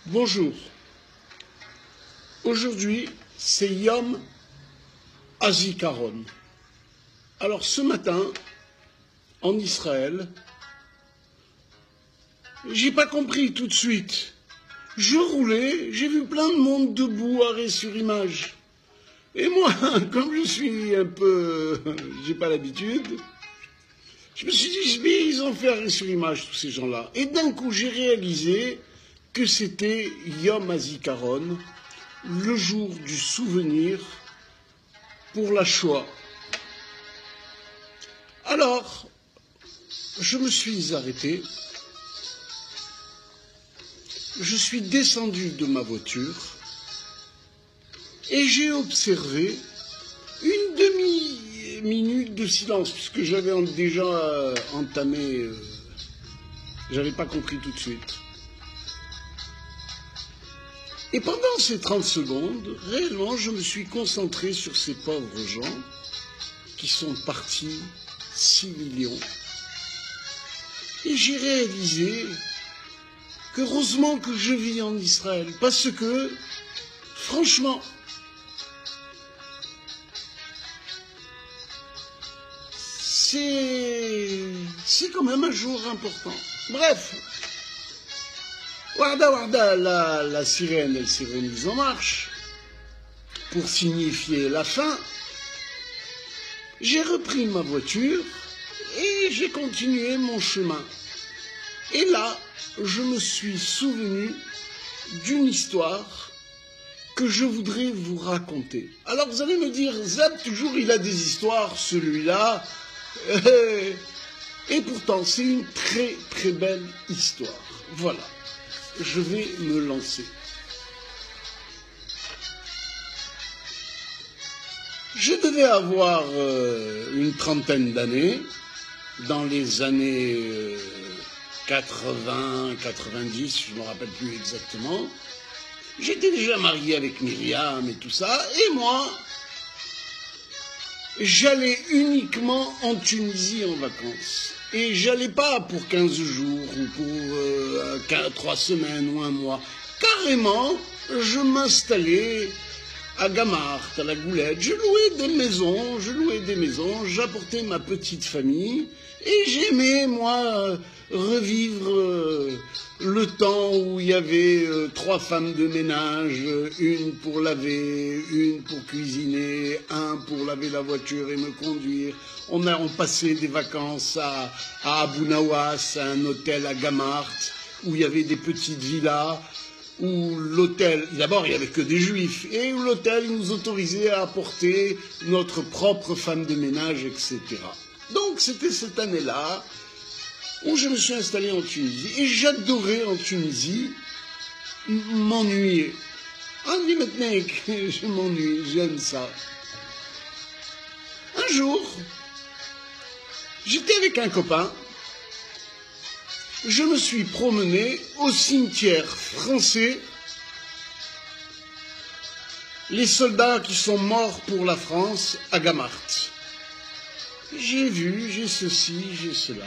Bonjour. Aujourd'hui, c'est Yom HaZikaron. Alors ce matin, en Israël, j'ai pas compris tout de suite. Je roulais, j'ai vu plein de monde debout, arrêt sur image. Et moi, comme je suis un peu... j'ai pas l'habitude, je me suis dit, mais ils ont fait arrêt sur image, tous ces gens-là. Et d'un coup, j'ai réalisé que c'était Yom HaZikaron, le jour du souvenir pour la Shoah. Alors, je me suis arrêté, je suis descendu de ma voiture et j'ai observé une demi-minute de silence, puisque j'avais déjà entamé, j'avais pas compris tout de suite. Et pendant ces 30 secondes, réellement, je me suis concentré sur ces pauvres gens qui sont partis, 6 millions. Et j'ai réalisé qu'heureusement que je vis en Israël, parce que, franchement, c'est quand même un jour important. Bref. Warda, warda, la sirène, elle s'est remise en marche pour signifier la fin. J'ai repris ma voiture et j'ai continué mon chemin. Et là, je me suis souvenu d'une histoire que je voudrais vous raconter. Alors vous allez me dire, Zab, toujours il a des histoires, celui-là. Et pourtant, c'est une très très belle histoire. Voilà. Je vais me lancer. Je devais avoir une trentaine d'années, dans les années 80, 90, je ne me rappelle plus exactement. J'étais déjà marié avec Myriam et tout ça, et moi, j'allais uniquement en Tunisie en vacances. Et j'allais pas pour 15 jours ou pour 3 semaines ou un mois. Carrément, je m'installais à Gamart, à la Goulette. Je louais des maisons, j'apportais ma petite famille et j'aimais, moi, revivre le temps où il y avait 3 femmes de ménage, une pour laver, une pour cuisiner, un pour laver la voiture et me conduire. On passait des vacances à Abu Nawas, à un hôtel à Gamart, où il y avait des petites villas, où l'hôtel, d'abord il n'y avait que des juifs, et où l'hôtel nous autorisait à apporter notre propre femme de ménage, etc. Donc c'était cette année-là où je me suis installé en Tunisie, et j'adorais en Tunisie m'ennuyer. On dit maintenant que je m'ennuie, j'aime ça. Un jour, j'étais avec un copain, je me suis promené au cimetière français, les soldats qui sont morts pour la France à Gamart. J'ai vu, j'ai ceci, j'ai cela,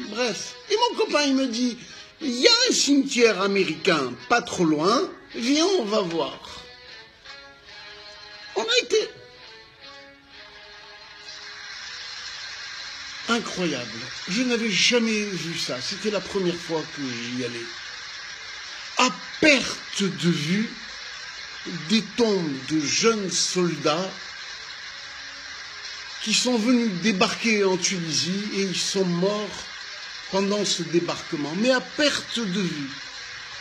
bref. Et mon copain, il me dit, il y a un cimetière américain pas trop loin, viens, on va voir. On a été. Incroyable. Je n'avais jamais vu ça. C'était la première fois que j'y allais. À perte de vue, des tombes de jeunes soldats qui sont venus débarquer en Tunisie et ils sont morts pendant ce débarquement. Mais à perte de vue.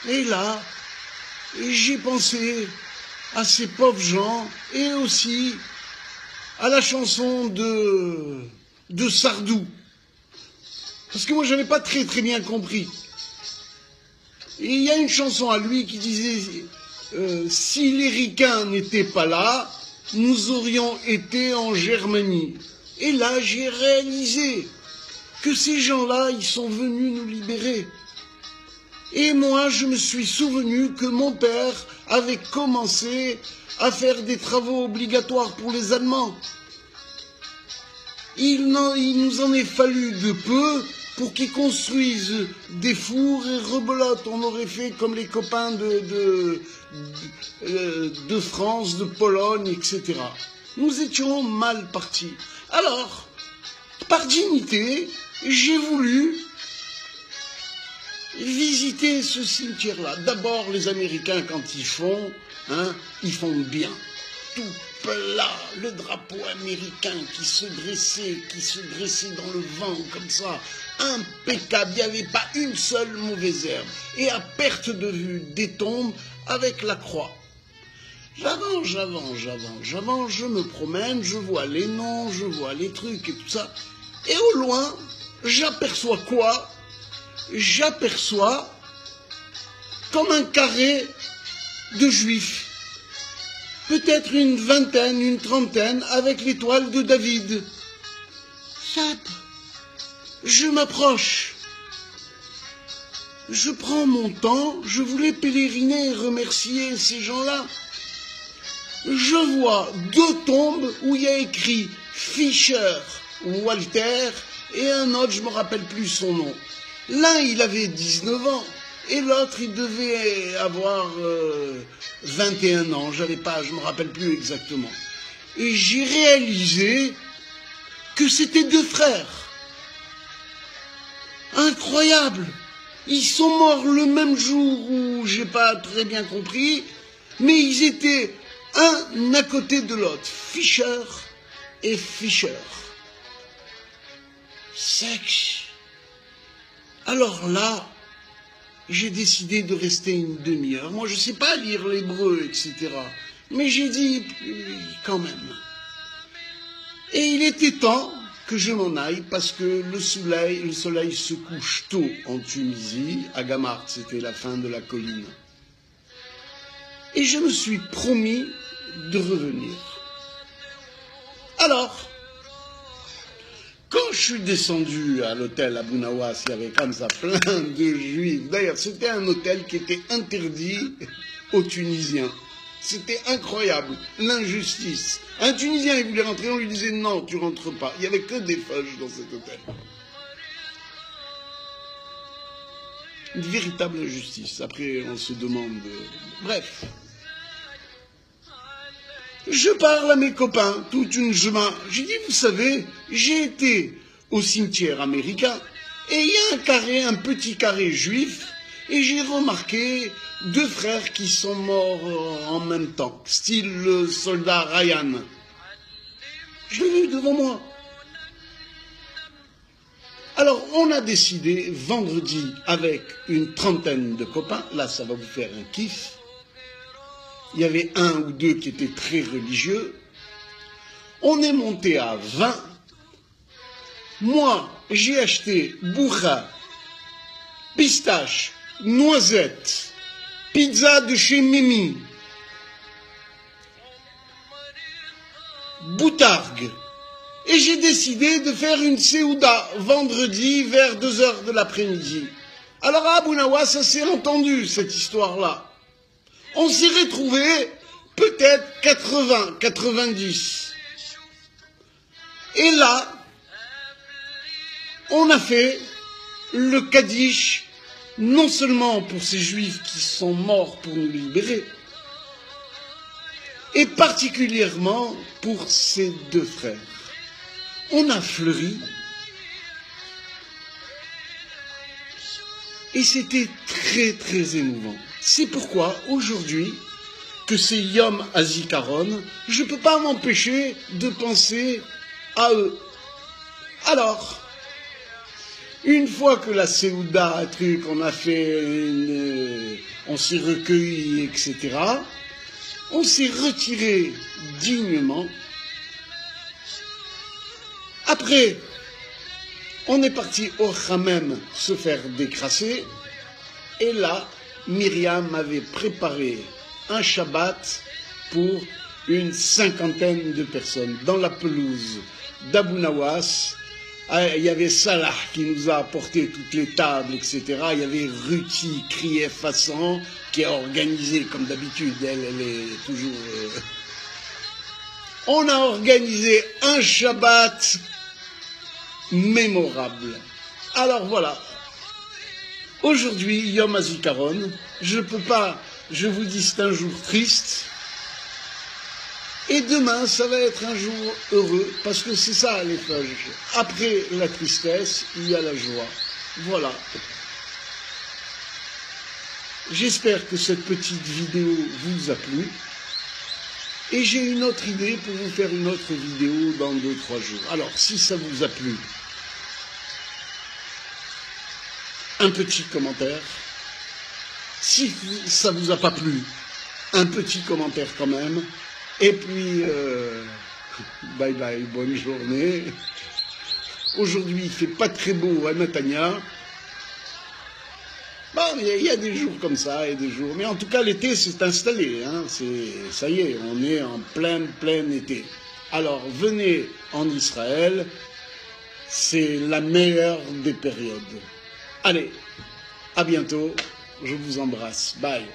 Et là, j'ai pensé à ces pauvres gens et aussi à la chanson de Sardou. Parce que moi, je n'avais pas très bien compris. Et il y a une chanson à lui qui disait si les ricains n'étaient pas là, nous aurions été en Germanie. Et là, j'ai réalisé que ces gens-là, ils sont venus nous libérer. Et moi, je me suis souvenu que mon père avait commencé à faire des travaux obligatoires pour les Allemands. Il nous en est fallu de peu pour qu'ils construisent des fours et rebelote. On aurait fait comme les copains de France, de Pologne, etc. Nous étions mal partis. Alors, par dignité, j'ai voulu visiter ce cimetière-là. D'abord, les Américains, quand ils font bien. Tout plat, le drapeau américain qui se dressait dans le vent, comme ça, impeccable, il n'y avait pas une seule mauvaise herbe. Et à perte de vue, des tombes avec la croix. J'avance, je me promène, je vois les noms, je vois les trucs et tout ça. Et au loin, j'aperçois quoi? J'aperçois comme un carré de juifs. Peut-être une vingtaine, une trentaine, avec l'étoile de David. Zap, je m'approche. Je prends mon temps, je voulais pèleriner et remercier ces gens-là. Je vois 2 tombes où il y a écrit Fischer Walter et un autre, je ne me rappelle plus son nom. L'un, il avait 19 ans et l'autre, il devait avoir 21 ans. Je ne me rappelle plus exactement. Et j'ai réalisé que c'était 2 frères. Incroyable! Ils sont morts le même jour où j'ai pas très bien compris, mais ils étaient un à côté de l'autre, Fischer et Fischer. Sexe. Alors là, j'ai décidé de rester une demi-heure. Moi, je ne sais pas lire l'hébreu, etc. Mais j'ai dit, quand même. Et il était temps que je m'en aille parce que le soleil se couche tôt en Tunisie. À Gamart, c'était la fin de la colline. Et je me suis promis de revenir. Alors, quand je suis descendu à l'hôtel Abu Nawas, il y avait comme ça plein de juifs. D'ailleurs, c'était un hôtel qui était interdit aux Tunisiens. C'était incroyable, l'injustice. Un Tunisien, il voulait rentrer, on lui disait non, tu rentres pas. Il n'y avait que des feuilles dans cet hôtel. Une véritable injustice. Après, on se demande... Bref. Je parle à mes copains, toute une chemin. J'ai dit, vous savez, j'ai été au cimetière américain et il y a un petit carré juif et j'ai remarqué 2 frères qui sont morts en même temps, style le soldat Ryan. Je l'ai vu devant moi. Alors, on a décidé vendredi avec une trentaine de copains, là ça va vous faire un kiff. Il y avait 1 ou 2 qui étaient très religieux. On est monté à 20. Moi, j'ai acheté bourra, pistache, noisette, pizza de chez Mimi, boutargue. Et j'ai décidé de faire une séouda vendredi vers 2 h de l'après-midi. Alors à Abu Nawas, ça s'est entendu cette histoire-là. On s'est retrouvés peut-être 80, 90. Et là, on a fait le Kaddish, non seulement pour ces juifs qui sont morts pour nous libérer, et particulièrement pour ces 2 frères. On a fleuri, et c'était très très émouvant. C'est pourquoi aujourd'hui, que c'est Yom HaZikaron, je ne peux pas m'empêcher de penser à eux. Alors, une fois que la Séouda, on a fait, on s'est recueilli, etc., on s'est retiré dignement. Après, on est parti au Hamem se faire décrasser, et là, Myriam avait préparé un Shabbat pour une 50aine de personnes dans la pelouse d'Abu Nawas. Il y avait Salah qui nous a apporté toutes les tables, etc. Il y avait Ruti Krief-Fassan qui a organisé, comme d'habitude, elle est toujours... On a organisé un Shabbat mémorable. Alors voilà. Aujourd'hui, Yom HaZikaron, je peux pas, je vous dis c'est un jour triste. Et demain, ça va être un jour heureux, parce que c'est ça les feuilles. Après la tristesse, il y a la joie. Voilà. J'espère que cette petite vidéo vous a plu. Et j'ai une autre idée pour vous faire une autre vidéo dans 2-3 jours. Alors, si ça vous a plu, un petit commentaire. Si ça vous a pas plu, un petit commentaire quand même. Et puis, bye bye, bonne journée. Aujourd'hui, il fait pas très beau à Netanya. Bon, il y a des jours comme ça et des jours. Mais en tout cas, l'été s'est installé. Hein. Ça y est, on est en plein été. Alors, venez en Israël. C'est la meilleure des périodes. Allez, à bientôt. Je vous embrasse. Bye.